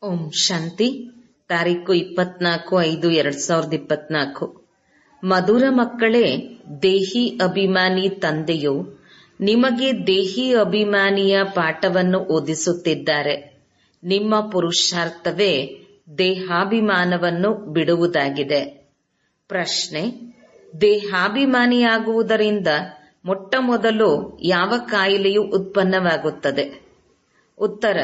ಓಂ ಶಾಂತಿ. ತಾರೀಕು 24/5/2024. ಮಧುರ ಮಕ್ಕಳೇ, ದೇಹಿ ಅಭಿಮಾನಿ ತಂದೆಯು ನಿಮಗೆ ದೇಹಿ ಅಭಿಮಾನಿಯ ಪಾಠವನ್ನು ಓದಿಸುತ್ತಿದ್ದಾರೆ. ನಿಮ್ಮ ಪುರುಷಾರ್ಥವೇ ದೇಹಾಭಿಮಾನವನ್ನು ಬಿಡುವುದಾಗಿದೆ. ಪ್ರಶ್ನೆ: ದೇಹಾಭಿಮಾನಿಯಾಗುವುದರಿಂದ ಮೊಟ್ಟ ಮೊದಲು ಯಾವ ಕಾಯಿಲೆಯು ಉತ್ಪನ್ನವಾಗುತ್ತದೆ? ಉತ್ತರ: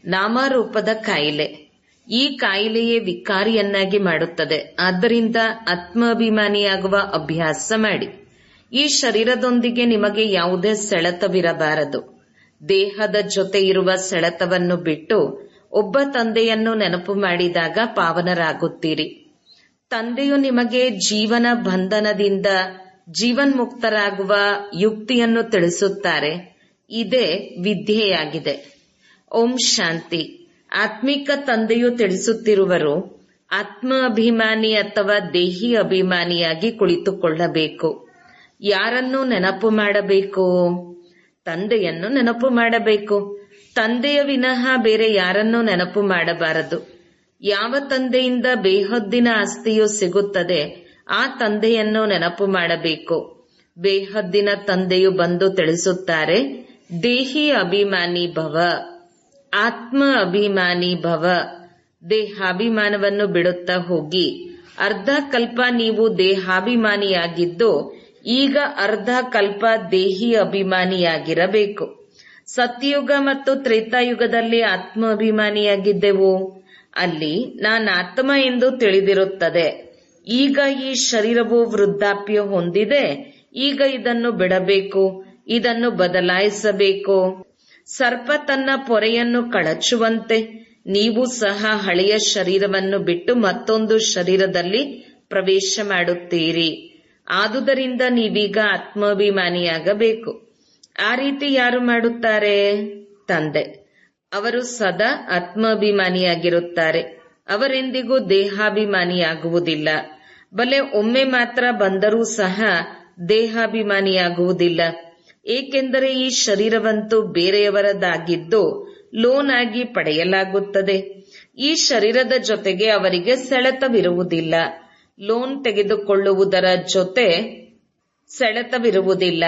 ನಾಮರೂಪದ ಕಾಯಿಲೆ. ಈ ಕಾಯಿಲೆಯೇ ವಿಕಾರಿಯನ್ನಾಗಿ ಮಾಡುತ್ತದೆ. ಆದ್ದರಿಂದ ಆತ್ಮಾಭಿಮಾನಿಯಾಗುವ ಅಭ್ಯಾಸ ಮಾಡಿ. ಈ ಶರೀರದೊಂದಿಗೆ ನಿಮಗೆ ಯಾವುದೇ ಸೆಳೆತವಿರಬಾರದು. ದೇಹದ ಜೊತೆ ಇರುವ ಸೆಳೆತವನ್ನು ಬಿಟ್ಟು ಒಬ್ಬ ತಂದೆಯನ್ನು ನೆನಪು ಮಾಡಿದಾಗ ಪಾವನರಾಗುತ್ತೀರಿ. ತಂದೆಯು ನಿಮಗೆ ಜೀವನ ಬಂಧನದಿಂದ ಜೀವನ್ಮುಕ್ತರಾಗುವ ಯುಕ್ತಿಯನ್ನು ತಿಳಿಸುತ್ತಾರೆ. ಇದೇ ವಿದ್ಯೆಯಾಗಿದೆ. ಓಂ ಶಾಂತಿ. ಆತ್ಮಿಕ ತಂದೆಯು ತಿಳಿಸುತ್ತಿರುವರು, ಆತ್ಮ ಅಭಿಮಾನಿ ಅಥವಾ ದೇಹಿ ಅಭಿಮಾನಿಯಾಗಿ ಕುಳಿತುಕೊಳ್ಳಬೇಕು. ಯಾರನ್ನು ನೆನಪು ಮಾಡಬೇಕು? ತಂದೆಯನ್ನು ನೆನಪು ಮಾಡಬೇಕು. ತಂದೆಯ ವಿನಃ ಬೇರೆ ಯಾರನ್ನೂ ನೆನಪು ಮಾಡಬಾರದು. ಯಾವ ತಂದೆಯಿಂದ ಬೇಹದ್ದಿನ ಆಸ್ತಿಯು ಸಿಗುತ್ತದೆ ಆ ತಂದೆಯನ್ನು ನೆನಪು ಮಾಡಬೇಕು. ಬೇಹದ್ದಿನ ತಂದೆಯು ಬಂದು ತಿಳಿಸುತ್ತಾರೆ, ದೇಹಿ ಅಭಿಮಾನಿ ಭವ, ಆತ್ಮ ಅಭಿಮಾನಿ ಭವ. ದೇಹಾಭಿಮಾನವನ್ನು ಬಿಡುತ್ತಾ ಹೋಗಿ. ಅರ್ಧ ಕಲ್ಪ ನೀವು ದೇಹಾಭಿಮಾನಿಯಾಗಿದ್ದು ಈಗ ಅರ್ಧ ಕಲ್ಪ ದೇಹಿ ಅಭಿಮಾನಿಯಾಗಿರಬೇಕು. ಸತ್ಯಯುಗ ಮತ್ತು ತ್ರೇತಾಯುಗದಲ್ಲಿ ಆತ್ಮ ಅಭಿಮಾನಿಯಾಗಿದ್ದೆವು. ಅಲ್ಲಿ ನಾನು ಆತ್ಮ ಎಂದು ತಿಳಿದಿರುತ್ತದೆ. ಈಗ ಈ ಶರೀರವು ವೃದ್ಧಾಪ್ಯ ಹೊಂದಿದೆ. ಈಗ ಇದನ್ನು ಬಿಡಬೇಕು, ಇದನ್ನು ಬದಲಾಯಿಸಬೇಕು. ಸರ್ಪ ತನ್ನ ಪೊರೆಯನ್ನು ಕಳಚುವಂತೆ ನೀವು ಸಹ ಹಳೆಯ ಶರೀರವನ್ನು ಬಿಟ್ಟು ಮತ್ತೊಂದು ಶರೀರದಲ್ಲಿ ಪ್ರವೇಶ ಮಾಡುತ್ತೀರಿ. ಆದುದರಿಂದ ನೀವೀಗ ಆತ್ಮಾಭಿಮಾನಿಯಾಗಬೇಕು. ಆ ರೀತಿ ಯಾರು ಮಾಡುತ್ತಾರೆ? ತಂದೆ. ಅವರು ಸದಾ ಆತ್ಮಾಭಿಮಾನಿಯಾಗಿರುತ್ತಾರೆ. ಅವರೆಂದಿಗೂ ದೇಹಾಭಿಮಾನಿಯಾಗುವುದಿಲ್ಲ. ಬಲೆ ಒಮ್ಮೆ ಮಾತ್ರ ಬಂದರೂ ಸಹ ದೇಹಾಭಿಮಾನಿಯಾಗುವುದಿಲ್ಲ. ಏಕೆಂದರೆ ಈ ಶರೀರವಂತೂ ಬೇರೆಯವರದಾಗಿದ್ದು ಲೋನ್ ಆಗಿ ಪಡೆಯಲಾಗುತ್ತದೆ. ಈ ಶರೀರದ ಜೊತೆಗೆ ಅವರಿಗೆ ಸೆಳೆತವಿರುವುದಿಲ್ಲ. ಲೋನ್ ತೆಗೆದುಕೊಳ್ಳುವುದರ ಜೊತೆ ಸೆಳೆತವಿರುವುದಿಲ್ಲ.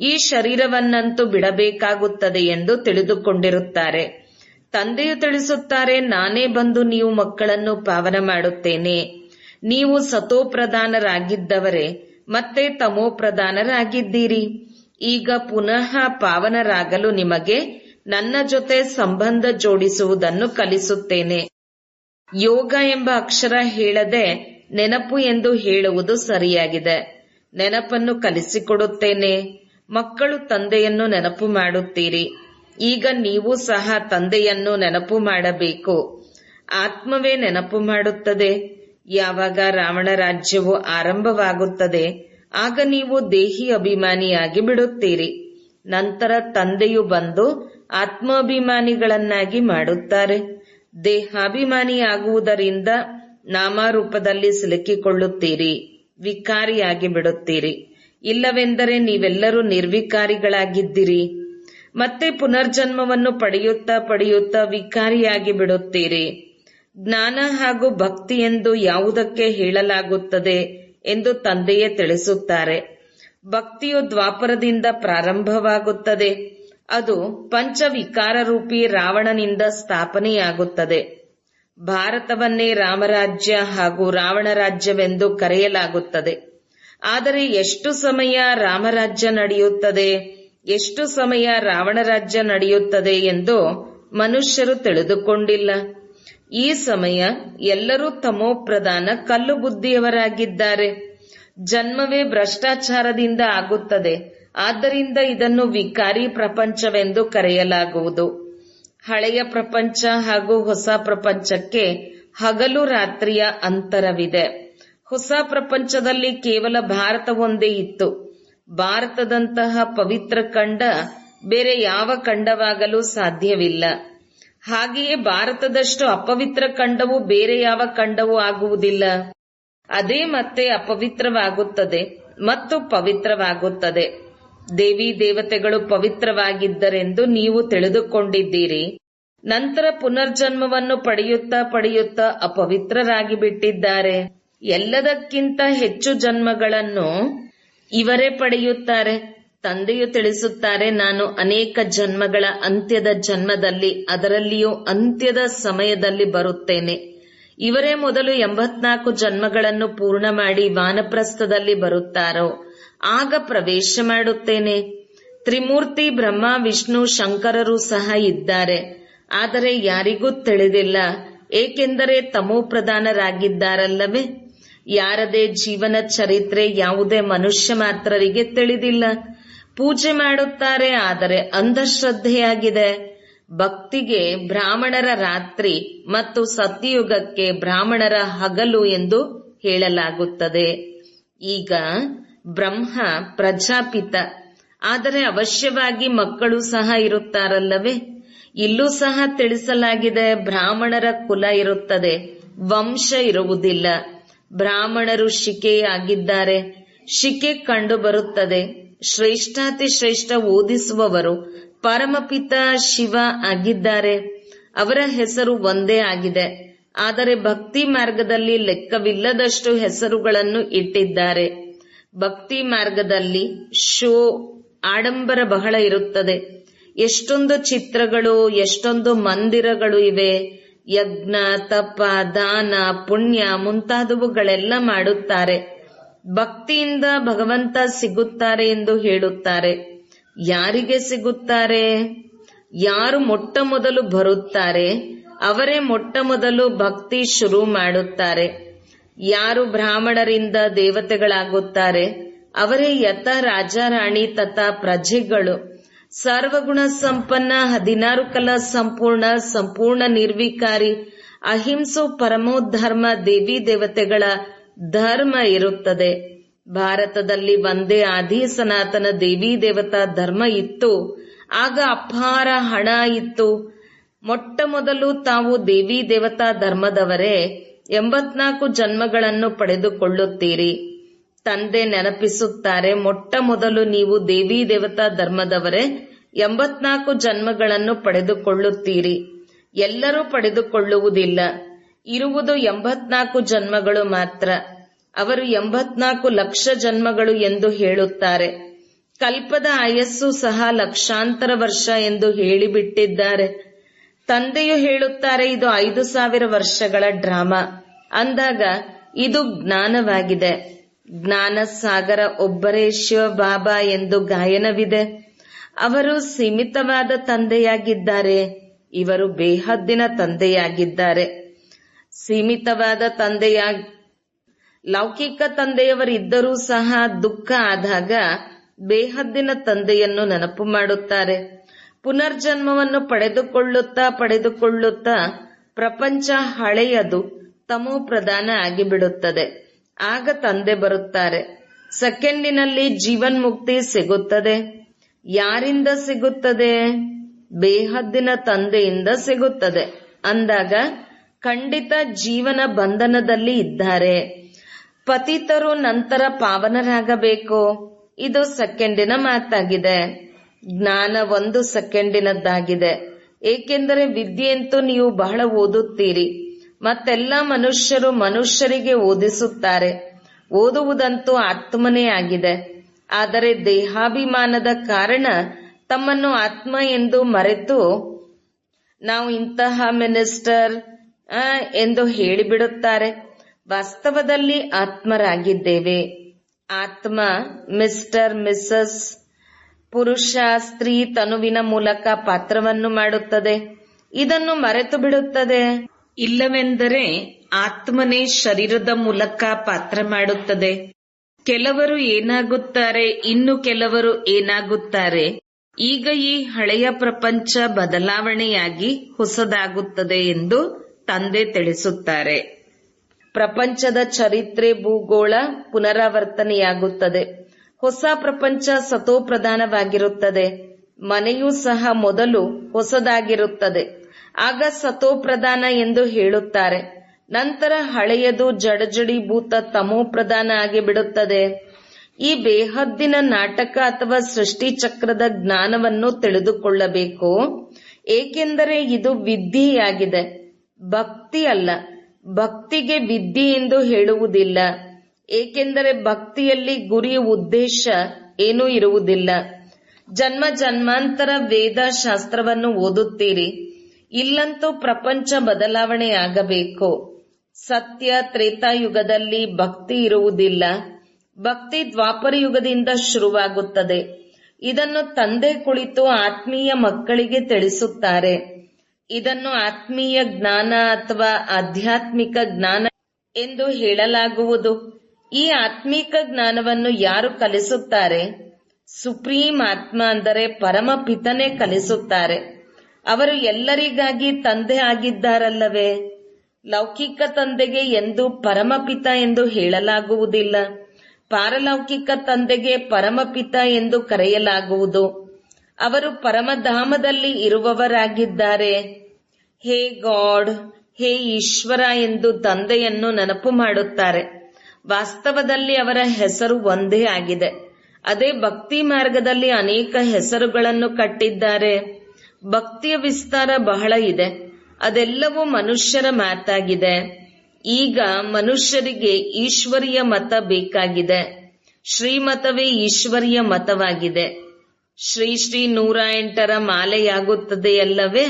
ಈ ಶರೀರವನ್ನಂತೂ ಬಿಡಬೇಕಾಗುತ್ತದೆ ಎಂದು ತಿಳಿದುಕೊಂಡಿರುತ್ತಾರೆ. ತಂದೆಯು ತಿಳಿಸುತ್ತಾರೆ, ನಾನೇ ಬಂದು ನೀವು ಮಕ್ಕಳನ್ನು ಪಾವನ ಮಾಡುತ್ತೇನೆ. ನೀವು ಸತೋಪ್ರಧಾನರಾಗಿದ್ದವರೇ ಮತ್ತೆ ತಮೋಪ್ರಧಾನರಾಗಿದ್ದೀರಿ. ಈಗ ಪುನಃ ಪಾವನರಾಗಲು ನಿಮಗೆ ನನ್ನ ಜೊತೆ ಸಂಬಂಧ ಜೋಡಿಸುವುದನ್ನು ಕಲಿಸುತ್ತೇನೆ. ಯೋಗ ಎಂಬ ಅಕ್ಷರ ಹೇಳದೆ ನೆನಪು ಎಂದು ಹೇಳುವುದು ಸರಿಯಾಗಿದೆ. ನೆನಪನ್ನು ಕಲಿಸಿಕೊಡುತ್ತೇನೆ. ಮಕ್ಕಳು ತಂದೆಯನ್ನು ನೆನಪು ಮಾಡುತ್ತೀರಿ. ಈಗ ನೀವು ಸಹ ತಂದೆಯನ್ನು ನೆನಪು ಮಾಡಬೇಕು. ಆತ್ಮವೇ ನೆನಪು ಮಾಡುತ್ತದೆ. ಯಾವಾಗ ರಾವಣ ರಾಜ್ಯವು ಆರಂಭವಾಗುತ್ತದೆ ಆಗ ನೀವು ದೇಹಿ ಅಭಿಮಾನಿಯಾಗಿ ಬಿಡುತ್ತೀರಿ. ನಂತರ ತಂದೆಯು ಬಂದು ಆತ್ಮಾಭಿಮಾನಿಗಳನ್ನಾಗಿ ಮಾಡುತ್ತಾರೆ. ದೇಹಾಭಿಮಾನಿಯಾಗುವುದರಿಂದ ನಾಮರೂಪದಲ್ಲಿ ಸಿಲುಕಿಕೊಳ್ಳುತ್ತೀರಿ, ವಿಕಾರಿಯಾಗಿ ಬಿಡುತ್ತೀರಿ. ಇಲ್ಲವೆಂದರೆ ನೀವೆಲ್ಲರೂ ನಿರ್ವಿಕಾರಿಗಳಾಗಿದ್ದೀರಿ. ಮತ್ತೆ ಪುನರ್ಜನ್ಮವನ್ನು ಪಡೆಯುತ್ತಾ ಪಡೆಯುತ್ತಾ ವಿಕಾರಿಯಾಗಿ ಬಿಡುತ್ತೀರಿ. ಜ್ಞಾನ ಹಾಗೂ ಭಕ್ತಿ ಎಂದು ಯಾವುದಕ್ಕೆ ಹೇಳಲಾಗುತ್ತದೆ ಎಂದು ತಂದೆಯೇ ತಿಳಿಸುತ್ತಾರೆ. ಭಕ್ತಿಯು ದ್ವಾಪರದಿಂದ ಪ್ರಾರಂಭವಾಗುತ್ತದೆ. ಅದು ಪಂಚವಿಕಾರ ರೂಪಿ ರಾವಣನಿಂದ ಸ್ಥಾಪನೆಯಾಗುತ್ತದೆ. ಭಾರತವನ್ನೇ ರಾಮರಾಜ್ಯ ಹಾಗೂ ರಾವಣ ರಾಜ್ಯವೆಂದು ಕರೆಯಲಾಗುತ್ತದೆ. ಆದರೆ ಎಷ್ಟು ಸಮಯ ರಾಮರಾಜ್ಯ ನಡೆಯುತ್ತದೆ, ಎಷ್ಟು ಸಮಯ ರಾವಣ ರಾಜ್ಯ ನಡೆಯುತ್ತದೆ ಎಂದು ಮನುಷ್ಯರು ತಿಳಿದುಕೊಂಡಿಲ್ಲ. ಈ ಸಮಯ ಎಲ್ಲರೂ ತಮೋಪ್ರಧಾನ ಕಲ್ಲು ಬುದ್ಧಿಯವರಾಗಿದ್ದಾರೆ. ಜನ್ಮವೇ ಭ್ರಷ್ಟಾಚಾರದಿಂದ ಆಗುತ್ತದೆ. ಆದ್ದರಿಂದ ಇದನ್ನು ವಿಕಾರಿ ಪ್ರಪಂಚವೆಂದು ಕರೆಯಲಾಗುವುದು. ಹಳೆಯ ಪ್ರಪಂಚ ಹಾಗೂ ಹೊಸ ಪ್ರಪಂಚಕ್ಕೆ ಹಗಲು ರಾತ್ರಿಯ ಅಂತರವಿದೆ. ಹೊಸ ಪ್ರಪಂಚದಲ್ಲಿ ಕೇವಲ ಭಾರತ ಒಂದೇ ಇತ್ತು. ಭಾರತದಂತಹ ಪವಿತ್ರ ಖಂಡ ಬೇರೆ ಯಾವ ಖಂಡವಾಗಲು ಸಾಧ್ಯವಿಲ್ಲ. ಹಾಗೆಯೇ ಭಾರತದಷ್ಟು ಅಪವಿತ್ರ ಖಂಡವು ಬೇರೆ ಯಾವ ಖಂಡವೂ ಆಗುವುದಿಲ್ಲ. ಅದೇ ಮತ್ತೆ ಅಪವಿತ್ರವಾಗುತ್ತದೆ ಮತ್ತು ಪವಿತ್ರವಾಗುತ್ತದೆ. ದೇವಿ ದೇವತೆಗಳು ಪವಿತ್ರವಾಗಿದ್ದರೆಂದು ನೀವು ತಿಳಿದುಕೊಂಡಿದ್ದೀರಿ. ನಂತರ ಪುನರ್ಜನ್ಮವನ್ನು ಪಡೆಯುತ್ತಾ ಪಡೆಯುತ್ತಾ ಅಪವಿತ್ರರಾಗಿ ಬಿಟ್ಟಿದ್ದಾರೆ. ಎಲ್ಲದಕ್ಕಿಂತ ಹೆಚ್ಚು ಜನ್ಮಗಳನ್ನು ಇವರೇ ಪಡೆಯುತ್ತಾರೆ. ತಂದೆಯು ತಿಳಿಸುತ್ತಾರೆ, ನಾನು ಅನೇಕ ಜನ್ಮಗಳ ಅಂತ್ಯದ ಜನ್ಮದಲ್ಲಿ, ಅದರಲ್ಲಿಯೂ ಅಂತ್ಯದ ಸಮಯದಲ್ಲಿ ಬರುತ್ತೇನೆ. ಇವರೇ ಮೊದಲು 84 ಜನ್ಮಗಳನ್ನು ಪೂರ್ಣ ಮಾಡಿ ವಾನಪ್ರಸ್ಥದಲ್ಲಿ ಬರುತ್ತಾರೋ ಆಗ ಪ್ರವೇಶ ಮಾಡುತ್ತೇನೆ. ತ್ರಿಮೂರ್ತಿ ಬ್ರಹ್ಮ ವಿಷ್ಣು ಶಂಕರರು ಸಹ ಇದ್ದಾರೆ. ಆದರೆ ಯಾರಿಗೂ ತಿಳಿದಿಲ್ಲ, ಏಕೆಂದರೆ ತಮೋಪ್ರಧಾನರಾಗಿದ್ದಾರಲ್ಲವೇ. ಯಾರದೇ ಜೀವನ ಚರಿತ್ರೆ ಯಾವುದೇ ಮನುಷ್ಯ ಮಾತ್ರರಿಗೆ ತಿಳಿದಿಲ್ಲ. ಪೂಜೆ ಮಾಡುತ್ತಾರೆ, ಆದರೆ ಅಂಧಶ್ರದ್ಧೆಯಾಗಿದೆ. ಭಕ್ತಿಗೆ ಬ್ರಾಹ್ಮಣರ ರಾತ್ರಿ ಮತ್ತು ಸತ್ಯಯುಗಕ್ಕೆ ಬ್ರಾಹ್ಮಣರ ಹಗಲು ಎಂದು ಹೇಳಲಾಗುತ್ತದೆ. ಈಗ ಬ್ರಹ್ಮ ಪ್ರಜಾಪಿತ, ಆದರೆ ಅವಶ್ಯವಾಗಿ ಮಕ್ಕಳು ಸಹ ಇರುತ್ತಾರಲ್ಲವೇ. ಇಲ್ಲೂ ಸಹ ತಿಳಿಸಲಾಗಿದೆ, ಬ್ರಾಹ್ಮಣರ ಕುಲ ಇರುತ್ತದೆ, ವಂಶ ಇರುವುದಿಲ್ಲ. ಬ್ರಾಹ್ಮಣರು ಶಿಕೆಯಾಗಿದ್ದಾರೆ, ಶಿಕೆ ಕಂಡು ಬರುತ್ತದೆ. ಶ್ರೇಷ್ಠಾತಿ ಶ್ರೇಷ್ಠ ಓದಿಸುವವರು ಪರಮಪಿತ ಶಿವ ಆಗಿದ್ದಾರೆ. ಅವರ ಹೆಸರು ಒಂದೇ ಆಗಿದೆ. ಆದರೆ ಭಕ್ತಿ ಮಾರ್ಗದಲ್ಲಿ ಲೆಕ್ಕವಿಲ್ಲದಷ್ಟು ಹೆಸರುಗಳನ್ನು ಇಟ್ಟಿದ್ದಾರೆ. ಭಕ್ತಿ ಮಾರ್ಗದಲ್ಲಿ ಶೋ ಆಡಂಬರ ಬಹಳ ಇರುತ್ತದೆ. ಎಷ್ಟೊಂದು ಚಿತ್ರಗಳು, ಎಷ್ಟೊಂದು ಮಂದಿರಗಳು ಇವೆ. ಯಜ್ಞ, ತಪ, ದಾನ, ಪುಣ್ಯ ಮುಂತಾದವುಗಳೆಲ್ಲ ಮಾಡುತ್ತಾರೆ. ಭಕ್ತಿಯಿಂದ ಭಗವಂತ ಸಿಗುತ್ತಾರೆ ಎಂದು ಹೇಳುತ್ತಾರೆ. ಯಾರಿಗೆ ಸಿಗುತ್ತಾರೆ? ಯಾರು ಮೊಟ್ಟ ಮೊದಲು ಬರುತ್ತಾರೆ ಅವರೇ ಮೊಟ್ಟ ಮೊದಲು ಭಕ್ತಿ ಶುರು ಮಾಡುತ್ತಾರೆ. ಯಾರು ಬ್ರಾಹ್ಮಣರಿಂದ ದೇವತೆಗಳಾಗುತ್ತಾರೆ ಅವರೇ ಯಥ ರಾಜಾರಾಣಿ ತಥಾ ಪ್ರಜೆಗಳು. ಸರ್ವಗುಣ ಸಂಪನ್ನ, 16 ಕಲಾ ಸಂಪೂರ್ಣ, ಸಂಪೂರ್ಣ ನಿರ್ವಿಕಾರಿ, ಅಹಿಂಸು ಪರಮೋಧರ್ಮ ದೇವಿ ದೇವತೆಗಳ ಧರ್ಮ ಇರುತ್ತದೆ. ಭಾರತದಲ್ಲಿ ಒಂದೇ ಆದಿ ಸನಾತನ ದೇವಿ ದೇವತಾ ಧರ್ಮ ಇತ್ತು. ಆಗ ಅಪಾರ ಹಣ ಇತ್ತು. ಮೊಟ್ಟ ಮೊದಲು ತಾವು ದೇವಿ ದೇವತಾ ಧರ್ಮದವರೇ 84 ಜನ್ಮಗಳನ್ನು ಪಡೆದುಕೊಳ್ಳುತ್ತೀರಿ. ತಂದೆ ನೆನಪಿಸುತ್ತಾರೆ, ಮೊಟ್ಟ ಮೊದಲು ನೀವು ದೇವಿ ದೇವತಾ ಧರ್ಮದವರೇ 84 ಜನ್ಮಗಳನ್ನು ಪಡೆದುಕೊಳ್ಳುತ್ತೀರಿ. ಎಲ್ಲರೂ ಪಡೆದುಕೊಳ್ಳುವುದಿಲ್ಲ. ಇರುವುದು 84 ಜನ್ಮಗಳು ಮಾತ್ರ. ಅವರು 84 ಲಕ್ಷ ಜನ್ಮಗಳು ಎಂದು ಹೇಳುತ್ತಾರೆ. ಕಲ್ಪದ ಆಯಸ್ಸು ಸಹ ಲಕ್ಷಾಂತರ ವರ್ಷ ಎಂದು ಹೇಳಿಬಿಟ್ಟಿದ್ದಾರೆ. ತಂದೆಯು ಹೇಳುತ್ತಾರೆ, ಇದು 5000 ವರ್ಷಗಳ ಡ್ರಾಮಾ. ಅಂದಾಗ ಇದು ಜ್ಞಾನವಾಗಿದೆ. ಜ್ಞಾನ ಸಾಗರ ಒಬ್ಬರೇ ಶಿವ ಬಾಬಾ ಎಂದು ಗಾಯನವಿದೆ. ಅವರು ಸೀಮಿತವಾದ ತಂದೆಯಾಗಿದ್ದಾರೆ. ಇವರು ಬೇಹದ್ದಿನ ತಂದೆಯಾಗಿದ್ದಾರೆ. ಸೀಮಿತವಾದ ಲೌಕಿಕ ತಂದೆಯವರಿದ್ದರೂ ಸಹ ದುಃಖ ಆದಾಗ ಬೇಹದ್ದಿನ ತಂದೆಯನ್ನು ನೆನಪು ಮಾಡುತ್ತಾರೆ. ಪುನರ್ಜನ್ಮವನ್ನು ಪಡೆದುಕೊಳ್ಳುತ್ತಾ ಪ್ರಪಂಚ ಹಳೆಯದು, ತಮೋ ಪ್ರಧಾನ ಆಗಿಬಿಡುತ್ತದೆ. ಆಗ ತಂದೆ ಬರುತ್ತಾರೆ. ಸೆಕೆಂಡಿನಲ್ಲಿ ಜೀವನ್ಮುಕ್ತಿ ಸಿಗುತ್ತದೆ. ಯಾರಿಂದ ಸಿಗುತ್ತದೆ? ಬೇಹದ್ದಿನ ತಂದೆಯಿಂದ ಸಿಗುತ್ತದೆ. ಅಂದಾಗ ಖಂಡಿತ ಜೀವನ ಬಂಧನದಲ್ಲಿ ಇದ್ದಾರೆ. ಪತಿತರು ನಂತರ ಪಾವನರಾಗಬೇಕು. ಇದು ಸೆಕೆಂಡಿನ ಮಾತಾಗಿದೆ. ಜ್ಞಾನ 1 ಸೆಕೆಂಡಿನದ್ದಾಗಿದೆ. ಏಕೆಂದರೆ ವಿದ್ಯೆಯಂತೂ ನೀವು ಬಹಳ ಓದುತ್ತೀರಿ. ಮತ್ತೆಲ್ಲ ಮನುಷ್ಯರಿಗೆ ಓದಿಸುತ್ತಾರೆ. ಓದುವುದಂತೂ ಆತ್ಮನೇ ಆಗಿದೆ. ಆದರೆ ದೇಹಾಭಿಮಾನದ ಕಾರಣ ತಮ್ಮನ್ನು ಆತ್ಮ ಎಂದು ಮರೆತು ನಾವು ಇಂತಹ ಮಿನಿಸ್ಟರ್ ಎಂದು ಹೇಳಿಬಿಡುತ್ತಾರೆ. ವಾಸ್ತವದಲ್ಲಿ ಆತ್ಮರಾಗಿದ್ದೇವೆ. ಆತ್ಮ ಮಿಸ್ಟರ್, ಮಿಸಸ್, ಪುರುಷ, ಸ್ತ್ರೀ ತನುವಿನ ಮೂಲಕ ಪಾತ್ರವನ್ನು ಮಾಡುತ್ತದೆ. ಇದನ್ನು ಮರೆತು ಬಿಡುತ್ತದೆ. ಇಲ್ಲವೆಂದರೆ ಆತ್ಮನೇ ಶರೀರದ ಮೂಲಕ ಪಾತ್ರ ಮಾಡುತ್ತದೆ. ಕೆಲವರು ಏನಾಗುತ್ತಾರೆ, ಇನ್ನು ಕೆಲವರು ಏನಾಗುತ್ತಾರೆ. ಈಗ ಈ ಹಳೆಯ ಪ್ರಪಂಚ ಬದಲಾವಣೆಯಾಗಿ ಹೊಸದಾಗುತ್ತದೆ ಎಂದು ತಂದೆ ತಿಳಿಸುತ್ತಾರೆ. ಪ್ರಪಂಚದ ಚರಿತ್ರೆ ಭೂಗೋಳ ಪುನರಾವರ್ತನೆಯಾಗುತ್ತದೆ. ಹೊಸ ಪ್ರಪಂಚ ಸತೋಪ್ರಧಾನವಾಗಿರುತ್ತದೆ. ಮನೆಯೂ ಸಹ ಮೊದಲು ಹೊಸದಾಗಿರುತ್ತದೆ. ಆಗ ಸತೋಪ್ರಧಾನ ಎಂದು ಹೇಳುತ್ತಾರೆ. ನಂತರ ಹಳೆಯದು ಜಡಜಡೀಭೂತ ತಮೋಪ್ರಧಾನ ಆಗಿಬಿಡುತ್ತದೆ. ಈ ಬೇಹದ್ದಿನ ನಾಟಕ ಅಥವಾ ಸೃಷ್ಟಿ ಚಕ್ರದ ಜ್ಞಾನವನ್ನು ತಿಳಿದುಕೊಳ್ಳಬೇಕು. ಏಕೆಂದರೆ ಇದು ವಿದ್ಯೆಯಾಗಿದೆ, ಭಕ್ತಿ ಅಲ್ಲ. ಭಕ್ತಿಗೆ ವಿದ್ಯೆ ಎಂದು ಹೇಳುವುದಿಲ್ಲ. ಏಕೆಂದರೆ ಭಕ್ತಿಯಲ್ಲಿ ಗುರಿ ಉದ್ದೇಶ ಏನೂ ಇರುವುದಿಲ್ಲ. ಜನ್ಮ ಜನ್ಮಾಂತರ ವೇದ ಶಾಸ್ತ್ರವನ್ನು ಓದುತ್ತೀರಿ. ಇಲ್ಲಂತೂ ಪ್ರಪಂಚ ಬದಲಾವಣೆಯಾಗಬೇಕು. ಸತ್ಯ ತ್ರೇತಾಯುಗದಲ್ಲಿ ಭಕ್ತಿ ಇರುವುದಿಲ್ಲ. ಭಕ್ತಿ ದ್ವಾಪರ ಯುಗದಿಂದ ಶುರುವಾಗುತ್ತದೆ. ಇದನ್ನು ತಂದೆ ಕುಳಿತು ಆತ್ಮೀಯ ಮಕ್ಕಳಿಗೆ ತಿಳಿಸುತ್ತಾರೆ. ಇದನ್ನು ಆತ್ಮೀಯ ಜ್ಞಾನ ಅಥವಾ ಆಧ್ಯಾತ್ಮಿಕ ಜ್ಞಾನ ಎಂದು ಹೇಳಲಾಗುವುದು. ಈ ಆತ್ಮಿಕ ಜ್ಞಾನವನ್ನು ಯಾರು ಕಲಿಸುತ್ತಾರೆ? ಸುಪ್ರೀಂ ಆತ್ಮ ಅಂದರೆ ಪರಮಪಿತನೇ ಕಲಿಸುತ್ತಾರೆ. ಅವರು ಎಲ್ಲರಿಗಾಗಿ ತಂದೆ ಆಗಿದ್ದಾರಲ್ಲವೇ? ಲೌಕಿಕ ತಂದೆಗೆ ಎಂದು ಪರಮಪಿತ ಎಂದು ಹೇಳಲಾಗುವುದಿಲ್ಲ. ಪಾರಲೌಕಿಕ ತಂದೆಗೆ ಪರಮಪಿತ ಎಂದು ಕರೆಯಲಾಗುವುದು. ಅವರು ಪರಮಧಾಮದಲ್ಲಿ ಇರುವವರಾಗಿದ್ದಾರೆ. ಹೇ ಗಾಡ್, ಹೇ ಈಶ್ವರ ಎಂದು ತಂದೆಯನ್ನು ನೆನಪು ಮಾಡುತ್ತಾರೆ. ವಾಸ್ತವದಲ್ಲಿ ಅವರ ಹೆಸರು ಒಂದೇ ಆಗಿದೆ. ಅದೇ ಭಕ್ತಿ ಮಾರ್ಗದಲ್ಲಿ ಅನೇಕ ಹೆಸರುಗಳನ್ನು ಕಟ್ಟಿದ್ದಾರೆ. ಭಕ್ತಿಯ ವಿಸ್ತಾರ ಬಹಳ ಇದೆ. ಅದೆಲ್ಲವೂ ಮನುಷ್ಯರ ಮಾತಾಗಿದೆ. ಈಗ ಮನುಷ್ಯರಿಗೆ ಈಶ್ವರಿಯ ಮತ ಬೇಕಾಗಿದೆ. ಶ್ರೀಮತವೇ ಈಶ್ವರಿಯ ಮತವಾಗಿದೆ. ಶ್ರೀ ಶ್ರೀ 108ರ ಮಾಲೆಯಾಗುತ್ತದೆಯಲ್ಲವೇ?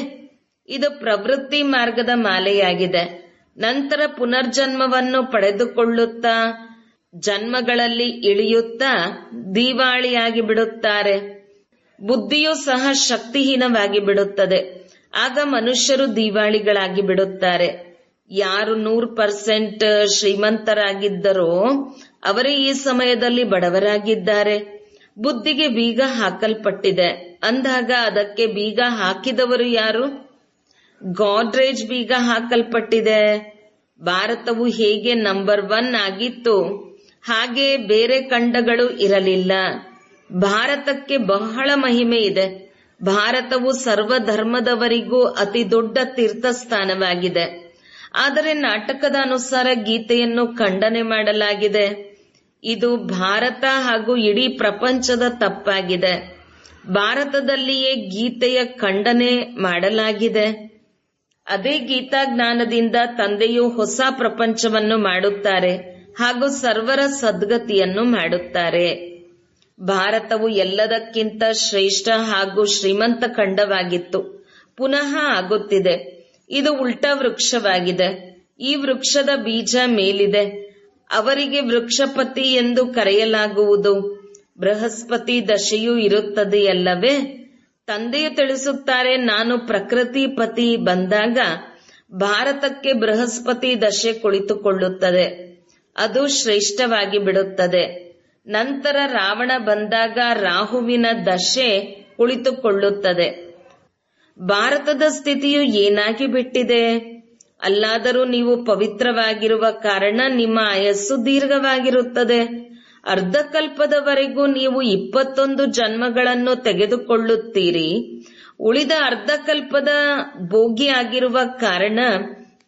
ಇದು ಪ್ರವೃತ್ತಿ ಮಾರ್ಗದ ಮಾಲೆಯಾಗಿದೆ. ನಂತರ ಪುನರ್ಜನ್ಮವನ್ನು ಪಡೆದುಕೊಳ್ಳುತ್ತಾ ಜನ್ಮಗಳಲ್ಲಿ ಇಳಿಯುತ್ತಾ ದಿವಾಳಿಯಾಗಿ ಬಿಡುತ್ತಾರೆ. ಬುದ್ಧಿಯೂ ಸಹ ಶಕ್ತಿಹೀನವಾಗಿ ಬಿಡುತ್ತದೆ. ಆಗ ಮನುಷ್ಯರು ದಿವಾಳಿಗಳಾಗಿ ಬಿಡುತ್ತಾರೆ. ಯಾರು 100% ಶ್ರೀಮಂತರಾಗಿದ್ದರೋ ಅವರೇ ಈ ಸಮಯದಲ್ಲಿ ಬಡವರಾಗಿದ್ದಾರೆ. ಬುದ್ಧಿಗೆ ಬೀಗ ಹಾಕಲ್ಪಟ್ಟಿದೆ ಅಂದಾಗ ಅದಕ್ಕೆ ಬೀಗ ಹಾಕಿದವರು ಯಾರು? ಗಾಡ್ರೇಜ್ ಬೀಗ ಹಾಕಲ್ಪಟ್ಟಿದೆ. ಭಾರತವು ಹೇಗೆ ನಂಬರ್ 1 ಆಗಿತ್ತು ಹಾಗೆ ಬೇರೆ ಖಂಡಗಳು ಇರಲಿಲ್ಲ. ಭಾರತಕ್ಕೆ ಬಹಳ ಮಹಿಮೆ ಇದೆ. ಭಾರತವು ಸರ್ವ ಧರ್ಮದವರಿಗೂ ಅತಿ ದೊಡ್ಡ ತೀರ್ಥಸ್ಥಾನವಾಗಿದೆ. ಆದರೆ ನಾಟಕದ ಅನುಸಾರ ಗೀತೆಯನ್ನು ಖಂಡನೆ ಮಾಡಲಾಗಿದೆ. ಇದು ಭಾರತ ಹಾಗೂ ಇಡೀ ಪ್ರಪಂಚದ ತಪ್ಪಾಗಿದೆ. ಭಾರತದಲ್ಲಿಯೇ ಗೀತೆಯ ಖಂಡನೆ ಮಾಡಲಾಗಿದೆ. ಅದೇ ಗೀತಾ ಜ್ಞಾನದಿಂದ ತಂದೆಯು ಹೊಸ ಪ್ರಪಂಚವನ್ನು ಮಾಡುತ್ತಾರೆ ಹಾಗೂ ಸರ್ವರ ಸದ್ಗತಿಯನ್ನು ಮಾಡುತ್ತಾರೆ. ಭಾರತವು ಎಲ್ಲದಕ್ಕಿಂತ ಶ್ರೇಷ್ಠ ಹಾಗೂ ಶ್ರೀಮಂತ ಖಂಡವಾಗಿತ್ತು. ಪುನಃ ಆಗುತ್ತಿದೆ. ಇದು ಉಲ್ಟಾ ವೃಕ್ಷವಾಗಿದೆ. ಈ ವೃಕ್ಷದ ಬೀಜ ಮೇಲಿದೆ. ಅವರಿಗೆ ವೃಕ್ಷಪತಿ ಎಂದು ಕರೆಯಲಾಗುವುದು. ಬೃಹಸ್ಪತಿ ದಶೆಯೂ ಇರುತ್ತದೆಯಲ್ಲವೇ? ತಂದೆಯು ತಿಳಿಸುತ್ತಾರೆ, ನಾನು ಪ್ರಕೃತಿ ಪತಿ ಬಂದಾಗ ಭಾರತಕ್ಕೆ ಬೃಹಸ್ಪತಿ ದಶೆ ಕುಳಿತುಕೊಳ್ಳುತ್ತದೆ. ಅದು ಶ್ರೇಷ್ಠವಾಗಿ ಬಿಡುತ್ತದೆ. ನಂತರ ರಾವಣ ಬಂದಾಗ ರಾಹುವಿನ ದಶೆ ಕುಳಿತುಕೊಳ್ಳುತ್ತದೆ. ಭಾರತದ ಸ್ಥಿತಿಯು ಏನಾಗಿ ಬಿಟ್ಟಿದೆ? ಅಲ್ಲಾದರೂ ನೀವು ಪವಿತ್ರವಾಗಿರುವ ಕಾರಣ ನಿಮ್ಮ ಆಯಸ್ಸು ದೀರ್ಘವಾಗಿರುತ್ತದೆ. ಅರ್ಧಕಲ್ಪದವರೆಗೂ ನೀವು 21 ಜನ್ಮಗಳನ್ನು ತೆಗೆದುಕೊಳ್ಳುತ್ತೀರಿ. ಉಳಿದ ಅರ್ಧಕಲ್ಪದ ಭೋಗಿ ಆಗಿರುವ ಕಾರಣ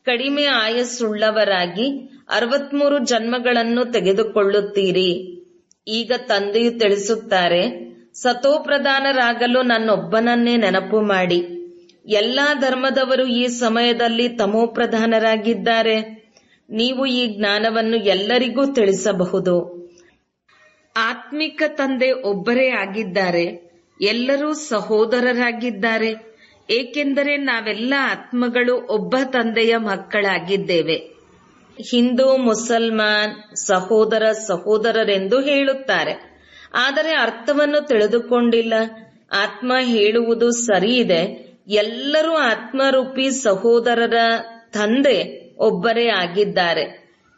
ಕಡಿಮೆ ಆಯಸ್ಸುಳ್ಳವರಾಗಿ 63 ಜನ್ಮಗಳನ್ನು ತೆಗೆದುಕೊಳ್ಳುತ್ತೀರಿ. ಈಗ ತಂದೆಯು ತಿಳಿಸುತ್ತಾರೆ, ಸತೋಪ್ರಧಾನರಾಗಲು ನನ್ನೊಬ್ಬನನ್ನೇ ನೆನಪು ಮಾಡಿ. ಎಲ್ಲಾ ಧರ್ಮದವರು ಈ ಸಮಯದಲ್ಲಿ ತಮೋಪ್ರಧಾನರಾಗಿದ್ದಾರೆ. ನೀವು ಈ ಜ್ಞಾನವನ್ನು ಎಲ್ಲರಿಗೂ ತಿಳಿಸಬಹುದು. ಆತ್ಮಿಕ ತಂದೆ ಒಬ್ಬರೇ ಆಗಿದ್ದಾರೆ. ಎಲ್ಲರೂ ಸಹೋದರರಾಗಿದ್ದಾರೆ. ಏಕೆಂದರೆ ನಾವೆಲ್ಲ ಆತ್ಮಗಳು ಒಬ್ಬ ತಂದೆಯ ಮಕ್ಕಳಾಗಿದ್ದೇವೆ. ಹಿಂದೂ ಮುಸಲ್ಮಾನ್ ಸಹೋದರ ಸಹೋದರರೆಂದು ಹೇಳುತ್ತಾರೆ. ಆದರೆ ಅರ್ಥವನ್ನು ತಿಳಿದುಕೊಂಡಿಲ್ಲ. ಆತ್ಮ ಹೇಳುವುದು ಸರಿ ಇದೆ. ಎಲ್ಲರೂ ಆತ್ಮರೂಪಿ ಸಹೋದರರ ತಂದೆ ಒಬ್ಬರೇ ಆಗಿದ್ದಾರೆ.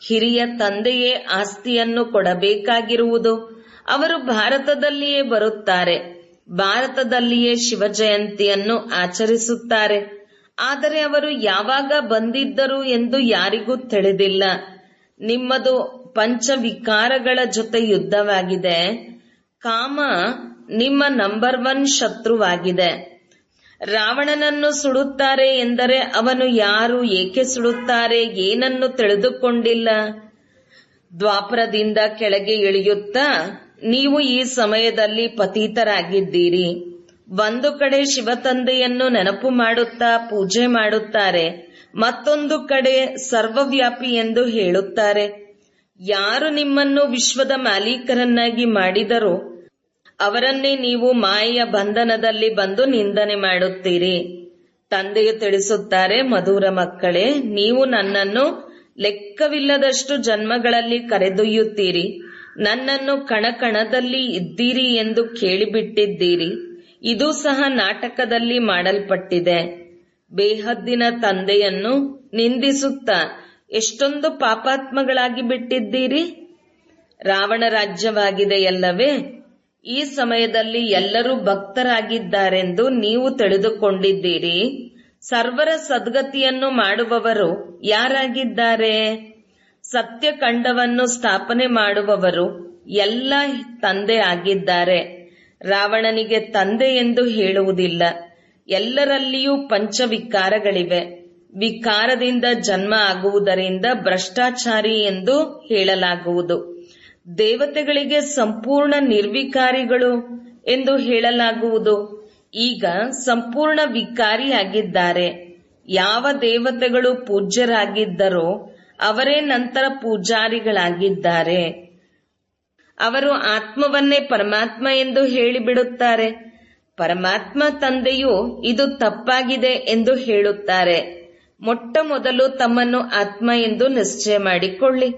ಹಿರಿಯ ತಂದೆಯೇ ಆಸ್ತಿಯನ್ನು ಕೊಡಬೇಕಾಗಿರುವುದು. ಅವರು ಭಾರತದಲ್ಲಿಯೇ ಬರುತ್ತಾರೆ. ಭಾರತದಲ್ಲಿಯೇ ಶಿವ ಜಯಂತಿಯನ್ನು ಆಚರಿಸುತ್ತಾರೆ. ಆದರೆ ಅವರು ಯಾವಾಗ ಬಂದಿದ್ದರು ಎಂದು ಯಾರಿಗೂ ತಿಳಿದಿಲ್ಲ. ನಿಮ್ಮದು ಪಂಚವಿಕಾರಗಳ ಜೊತೆ ಯುದ್ಧವಾಗಿದೆ. ಕಾಮ ನಿಮ್ಮ ನಂಬರ್ 1 ಶತ್ರುವಾಗಿದೆ. ರಾವಣನನ್ನು ಸುಡುತ್ತಾರೆ ಎಂದರೆ ಅವನು ಯಾರು, ಏಕೆ ಸುಡುತ್ತಾರೆ, ಏನನ್ನು ತಿಳಿದುಕೊಂಡಿಲ್ಲ. ದ್ವಾಪರದಿಂದ ಕೆಳಗೆ ಇಳಿಯುತ್ತಾ ನೀವು ಈ ಸಮಯದಲ್ಲಿ ಪತೀತರಾಗಿದ್ದೀರಿ. ಒಂದು ಕಡೆ ಶಿವತಂದೆಯನ್ನು ನೆನಪು ಮಾಡುತ್ತಾ ಪೂಜೆ ಮಾಡುತ್ತಾರೆ, ಮತ್ತೊಂದು ಕಡೆ ಸರ್ವವ್ಯಾಪಿ ಎಂದು ಹೇಳುತ್ತಾರೆ. ಯಾರು ನಿಮ್ಮನ್ನು ವಿಶ್ವದ ಮಾಲೀಕರನ್ನಾಗಿ ಮಾಡಿದರೋ ಅವರನ್ನೇ ನೀವು ಮಾಯೆಯ ಬಂಧನದಲ್ಲಿ ಬಂದು ನಿಂದನೆ ಮಾಡುತ್ತೀರಿ. ತಂದೆಯು ತಿಳಿಸುತ್ತಾರೆ, ಮಧುರ ಮಕ್ಕಳೇ, ನೀವು ನನ್ನನ್ನು ಲೆಕ್ಕವಿಲ್ಲದಷ್ಟು ಜನ್ಮಗಳಲ್ಲಿ ಕರೆದೊಯ್ಯುತ್ತೀರಿ. ನನ್ನನ್ನು ಕಣಕಣದಲ್ಲಿ ಇದ್ದೀರಿ ಎಂದು ಕೇಳಿಬಿಟ್ಟಿದ್ದೀರಿ. ಇದು ಸಹ ನಾಟಕದಲ್ಲಿ ಮಾಡಲ್ಪಟ್ಟಿದೆ. ಬೇಹದ್ದಿನ ತಂದೆಯನ್ನು ನಿಂದಿಸುತ್ತಾ ಎಷ್ಟೊಂದು ಪಾಪಾತ್ಮಗಳಾಗಿ ಬಿಟ್ಟಿದ್ದೀರಿ. ರಾವಣ ರಾಜ್ಯವಾಗಿದೆಯಲ್ಲವೇ? ಈ ಸಮಯದಲ್ಲಿ ಎಲ್ಲರೂ ಭಕ್ತರಾಗಿದ್ದಾರೆಂದು ನೀವು ತಿಳಿದುಕೊಂಡಿದ್ದೀರಿ. ಸರ್ವರ ಸದ್ಗತಿಯನ್ನು ಮಾಡುವವರು ಯಾರಾಗಿದ್ದಾರೆ? ಸತ್ಯಖಂಡವನ್ನು ಸ್ಥಾಪನೆ ಮಾಡುವವರು ಎಲ್ಲ ತಂದೆ ಆಗಿದ್ದಾರೆ. ರಾವಣನಿಗೆ ತಂದೆ ಎಂದು ಹೇಳುವುದಿಲ್ಲ. ಎಲ್ಲರಲ್ಲಿಯೂ ಪಂಚವಿಕಾರಗಳಿವೆ. ವಿಕಾರದಿಂದ ಜನ್ಮ ಆಗುವುದರಿಂದ ಭ್ರಷ್ಟಾಚಾರಿ ಎಂದು ಹೇಳಲಾಗುವುದು. ದೇವತೆಗಳಿಗೆ ಸಂಪೂರ್ಣ ನಿರ್ವಿಕಾರಿಗಳು ಎಂದು ಹೇಳಲಾಗುವುದು. ಈಗ ಸಂಪೂರ್ಣ ವಿಕಾರಿಯಾಗಿದ್ದಾರೆ. ಯಾವ ದೇವತೆಗಳು ಪೂಜ್ಯರಾಗಿದ್ದರೋ ಅವರೇ ನಂತರ ಪೂಜಾರಿಗಳಾಗಿದ್ದಾರೆ. ಅವರು ಆತ್ಮವನ್ನೇ ಪರಮಾತ್ಮ ಎಂದು ಹೇಳಿಬಿಡುತ್ತಾರೆ. ಪರಮಾತ್ಮ ತಂದೆಯು ಇದು ತಪ್ಪಾಗಿದೆ ಎಂದು ಹೇಳುತ್ತಾರೆ. ಮೊಟ್ಟ ಮೊದಲು ತಮ್ಮನ್ನು ಆತ್ಮ ಎಂದು ನಿಶ್ಚಯ ಮಾಡಿಕೊಳ್ಳಿ.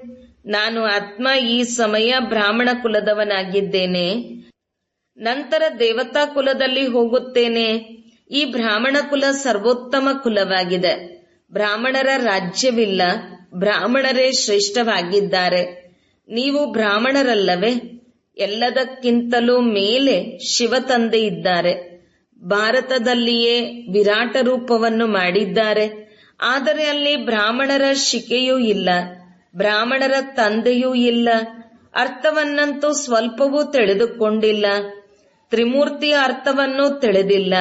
ನಾನು ಆತ್ಮ, ಈ ಸಮಯ ಬ್ರಾಹ್ಮಣ ಕುಲದವನಾಗಿದ್ದೇನೆ, ನಂತರ ದೇವತಾ ಕುಲದಲ್ಲಿ ಹೋಗುತ್ತೇನೆ. ಈ ಬ್ರಾಹ್ಮಣ ಕುಲ ಸರ್ವೋತ್ತಮ ಕುಲವಾಗಿದೆ. ಬ್ರಾಹ್ಮಣರ ರಾಜ್ಯವಿಲ್ಲ, ಬ್ರಾಹ್ಮಣರೇ ಶ್ರೇಷ್ಠವಾಗಿದ್ದಾರೆ. ನೀವು ಬ್ರಾಹ್ಮಣರಲ್ಲವೇ? ಎಲ್ಲದಕ್ಕಿಂತಲೂ ಮೇಲೆ ಶಿವತಂದೆ ಇದ್ದಾರೆ. ಭಾರತದಲ್ಲಿಯೇ ವಿರಾಟ ರೂಪವನ್ನು ಮಾಡಿದ್ದಾರೆ. ಆದರೆ ಅಲ್ಲಿ ಬ್ರಾಹ್ಮಣರ ಶಿಕೆಯೂ ಇಲ್ಲ, ಬ್ರಾಹ್ಮಣರ ತಂದೆಯೂ ಇಲ್ಲ. ಅರ್ಥವನ್ನಂತೂ ಸ್ವಲ್ಪವೂ ತಿಳಿದುಕೊಂಡಿಲ್ಲ. ತ್ರಿಮೂರ್ತಿಯ ಅರ್ಥವನ್ನು ತಿಳಿದಿಲ್ಲ.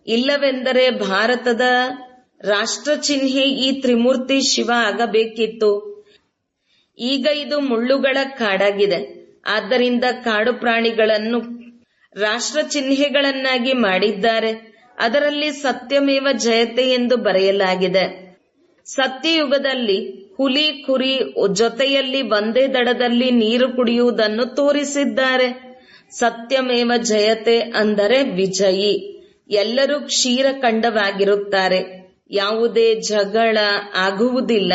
ಇಲ್ಲವೆಂದರೆ ಭಾರತದ ರಾಷ್ಟ್ರ ಚಿಹ್ನೆ ಈ ತ್ರಿಮೂರ್ತಿ ಶಿವ ಆಗಬೇಕಿತ್ತು. ಈಗ ಇದು ಮುಳ್ಳುಗಳ ಕಾಡಾಗಿದೆ. ಆದ್ದರಿಂದ ಕಾಡು ಪ್ರಾಣಿಗಳನ್ನು ರಾಷ್ಟ್ರ ಚಿಹ್ನೆಗಳನ್ನಾಗಿ ಮಾಡಿದ್ದಾರೆ. ಅದರಲ್ಲಿ ಸತ್ಯಮೇವ ಜಯತೆ ಎಂದು ಬರೆಯಲಾಗಿದೆ. ಸತ್ಯಯುಗದಲ್ಲಿ ಹುಲಿ ಕುರಿ ಜೊತೆಯಲ್ಲಿ ಒಂದೇ ದಡದಲ್ಲಿ ನೀರು ಕುಡಿಯುವುದನ್ನು ತೋರಿಸಿದ್ದಾರೆ. ಸತ್ಯಮೇವ ಜಯತೆ ಅಂದರೆ ವಿಜಯಿ. ಎಲ್ಲರೂ ಕ್ಷೀರಖಂಡವಾಗಿರುತ್ತಾರೆ. ಯಾವುದೇ ಜಗಳ ಆಗುವುದಿಲ್ಲ.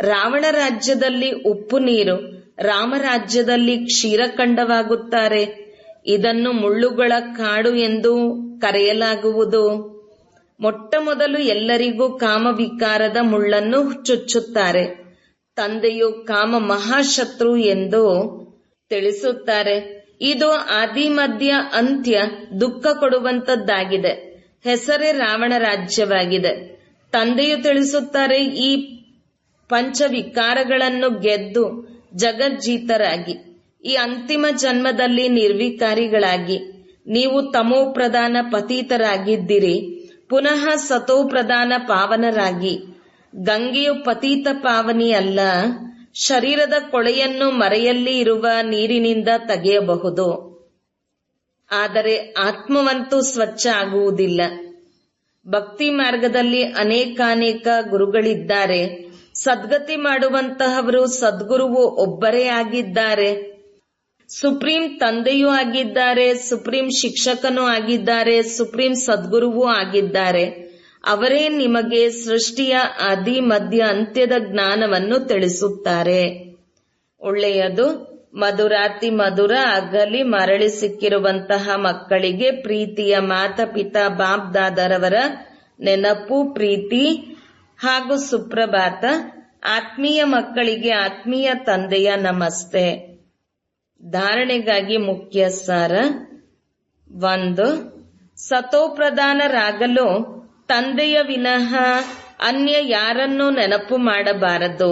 ರಾವಣ ರಾಜ್ಯದಲ್ಲಿ ಉಪ್ಪು ನೀರು, ರಾಮರಾಜ್ಯದಲ್ಲಿ ಕ್ಷೀರಖಂಡವಾಗುತ್ತಾರೆ. ಇದನ್ನು ಮುಳ್ಳುಗಳ ಕಾಡು ಎಂದು ಕರೆಯಲಾಗುವುದು. ಮೊಟ್ಟ ಮೊದಲು ಎಲ್ಲರಿಗೂ ಕಾಮವಿಕಾರದ ಮುಳ್ಳನ್ನು ಚುಚ್ಚುತ್ತಾರೆ. ತಂದೆಯು ಕಾಮ ಮಹಾಶತ್ರು ಎಂದು ತಿಳಿಸುತ್ತಾರೆ. ಇದು ಆದಿ ಮಧ್ಯ ಅಂತ್ಯ ದುಃಖ ಕೊಡುವಂತದ್ದಾಗಿದೆ. ಹೆಸರೇ ರಾವಣ ರಾಜ್ಯವಾಗಿದೆ. ತಂದೆಯು ತಿಳಿಸುತ್ತಾರೆ, ಈ ಪಂಚವಿಕಾರಗಳನ್ನು ಗೆದ್ದು ಜಗಜ್ಜೀತರಾಗಿ ಈ ಅಂತಿಮ ಜನ್ಮದಲ್ಲಿ ನಿರ್ವಿಕಾರಿಗಳಾಗಿ ನೀವು ತಮೋ ಪ್ರಧಾನ ಪತೀತರಾಗಿದ್ದಿರಿ. ಪುನಃ ಸತೋ ಪ್ರಧಾನ ಪಾವನರಾಗಿ. ಗಂಗೆಯು ಪತೀತ ಪಾವನಿ ಅಲ್ಲ. ಶರೀರದ ಕೊಳೆಯನ್ನು ಮರೆಯಲ್ಲಿ ಇರುವ ನೀರಿನಿಂದ ತೆಗೆಯಬಹುದು, ಆದರೆ ಆತ್ಮವಂತೂ ಸ್ವಚ್ಛ ಆಗುವುದಿಲ್ಲ. ಭಕ್ತಿ ಮಾರ್ಗದಲ್ಲಿ ಅನೇಕಾನೇಕ ಗುರುಗಳಿದ್ದಾರೆ. ಸದ್ಗತಿ ಮಾಡುವಂತಹವರು ಸದ್ಗುರುವು ಒಬ್ಬರೇ ಆಗಿದ್ದಾರೆ. ಸುಪ್ರೀಂ ತಂದೆಯೂ ಆಗಿದ್ದಾರೆ, ಸುಪ್ರೀಂ ಶಿಕ್ಷಕನೂ ಆಗಿದ್ದಾರೆ, ಸುಪ್ರೀಂ ಸದ್ಗುರುವೂ ಆಗಿದ್ದಾರೆ. ಅವರೇ ನಿಮಗೆ ಸೃಷ್ಟಿಯ ಆದಿ ಮಧ್ಯ ಅಂತ್ಯದ ಜ್ಞಾನವನ್ನು ತಿಳಿಸುತ್ತಾರೆ. ಒಳ್ಳೆಯದು. ಮಧುರಾತಿ ಮಧುರ ಅಗಲಿ ಮರಳಿ ಸಿಕ್ಕಿರುವಂತಹ ಮಕ್ಕಳಿಗೆ ಪ್ರೀತಿಯ ಮಾತಾಪಿತಾ ಬಾಪ್ ದಾದರವರ ನೆನಪು, ಪ್ರೀತಿ ಹಾಗೂ ಸುಪ್ರಭಾತ. ಆತ್ಮೀಯ ಮಕ್ಕಳಿಗೆ ಆತ್ಮೀಯ ತಂದೆಯ ನಮಸ್ತೆ. ಧಾರಣೆಗಾಗಿ ಮುಖ್ಯ ಸಾರ. 1. ಸತೋಪ್ರಧಾನರಾಗಲು ತಂದೆಯ ವಿನಃ ಅನ್ಯ ಯಾರನ್ನೂ ನೆನಪು ಮಾಡಬಾರದು.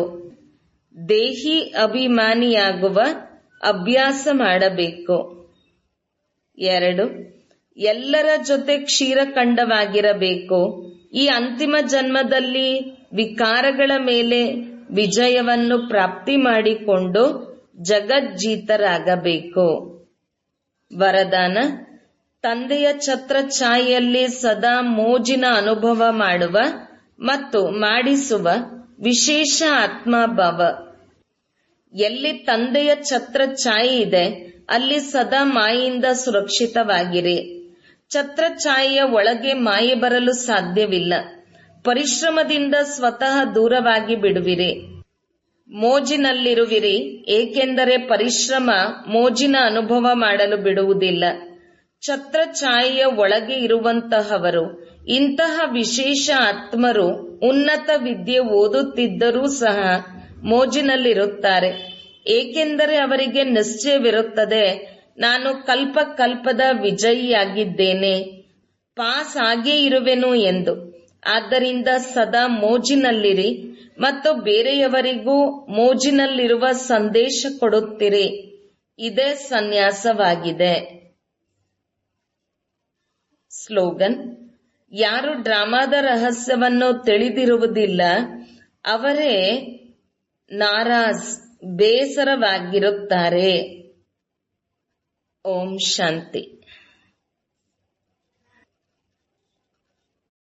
ದೇಹಿ ಅಭಿಮಾನಿಯಾಗುವ ಅಭ್ಯಾಸ ಮಾಡಬೇಕು. 2. ಎಲ್ಲರ ಜೊತೆ ಕ್ಷೀರಖಂಡವಾಗಿರಬೇಕು. ಈ ಅಂತಿಮ ಜನ್ಮದಲ್ಲಿ ವಿಕಾರಗಳ ಮೇಲೆ ವಿಜಯವನ್ನು ಪ್ರಾಪ್ತಿ ಮಾಡಿಕೊಂಡು ಜಗಜ್ಜೀತರಾಗಬೇಕು. ವರದಾನ: ತಂದೆಯ ಛತ್ರ ಛಾಯೆಯಲ್ಲಿ ಸದಾ ಮೋಜಿನ ಅನುಭವ ಮಾಡುವ ಮತ್ತು ಮಾಡಿಸುವ ವಿಶೇಷ ಆತ್ಮಭಾವ. ಎಲ್ಲಿ ತಂದೆಯ ಛತ್ರ ಛಾಯೆ ಇದೆ ಅಲ್ಲಿ ಸದಾ ಮಾಯೆಯಿಂದ ಸುರಕ್ಷಿತವಾಗಿರಿ. ಛತ್ರ ಛಾಯೆಯ ಒಳಗೆ ಮಾಯೆ ಬರಲು ಸಾಧ್ಯವಿಲ್ಲ. ಪರಿಶ್ರಮದಿಂದ ಸ್ವತಃ ದೂರವಾಗಿ ಬಿಡುವಿರಿ. ಮೋಜಿನಲ್ಲಿರುವಿರಿ, ಏಕೆಂದರೆ ಪರಿಶ್ರಮ ಮೋಜಿನ ಅನುಭವ ಮಾಡಲು ಬಿಡುವುದಿಲ್ಲ. ಛತ್ರ ಛಾಯೆಯ ಒಳಗೆ ಇರುವಂತಹವರು, ಇಂತಹ ವಿಶೇಷ ಆತ್ಮರು ಉನ್ನತ ವಿದ್ಯೆ ಓದುತ್ತಿದ್ದರೂ ಸಹ ಮೋಜಿನಲ್ಲಿರುತ್ತಾರೆ. ಏಕೆಂದರೆ ಅವರಿಗೆ ನಿಶ್ಚಯವಿರುತ್ತದೆ, ನಾನು ಕಲ್ಪ ಕಲ್ಪದ ವಿಜಯಿಯಾಗಿದ್ದೇನೆ, ಪಾಸ್ ಆಗೇ ಇರುವೆನು ಎಂದು. ಆದ್ದರಿಂದ ಸದಾ ಮೋಜಿನಲ್ಲಿರಿ ಮತ್ತು ಬೇರೆಯವರಿಗೂ ಮೋಜಿನಲ್ಲಿರುವ ಸಂದೇಶ ಕೊಡುತ್ತಿರಿ. ಇದೇ ಸನ್ಯಾಸವಾಗಿದೆ. ಸ್ಲೋಗನ್: ಯಾರು ಡ್ರಾಮಾದ ರಹಸ್ಯವನ್ನು ತಿಳಿದಿರುವುದಿಲ್ಲ ಅವರೇ ನಾರಾಜ್, ಬೇಸರವಾಗಿರುತ್ತಾರೆ. ಓಂ ಶಾಂತಿ.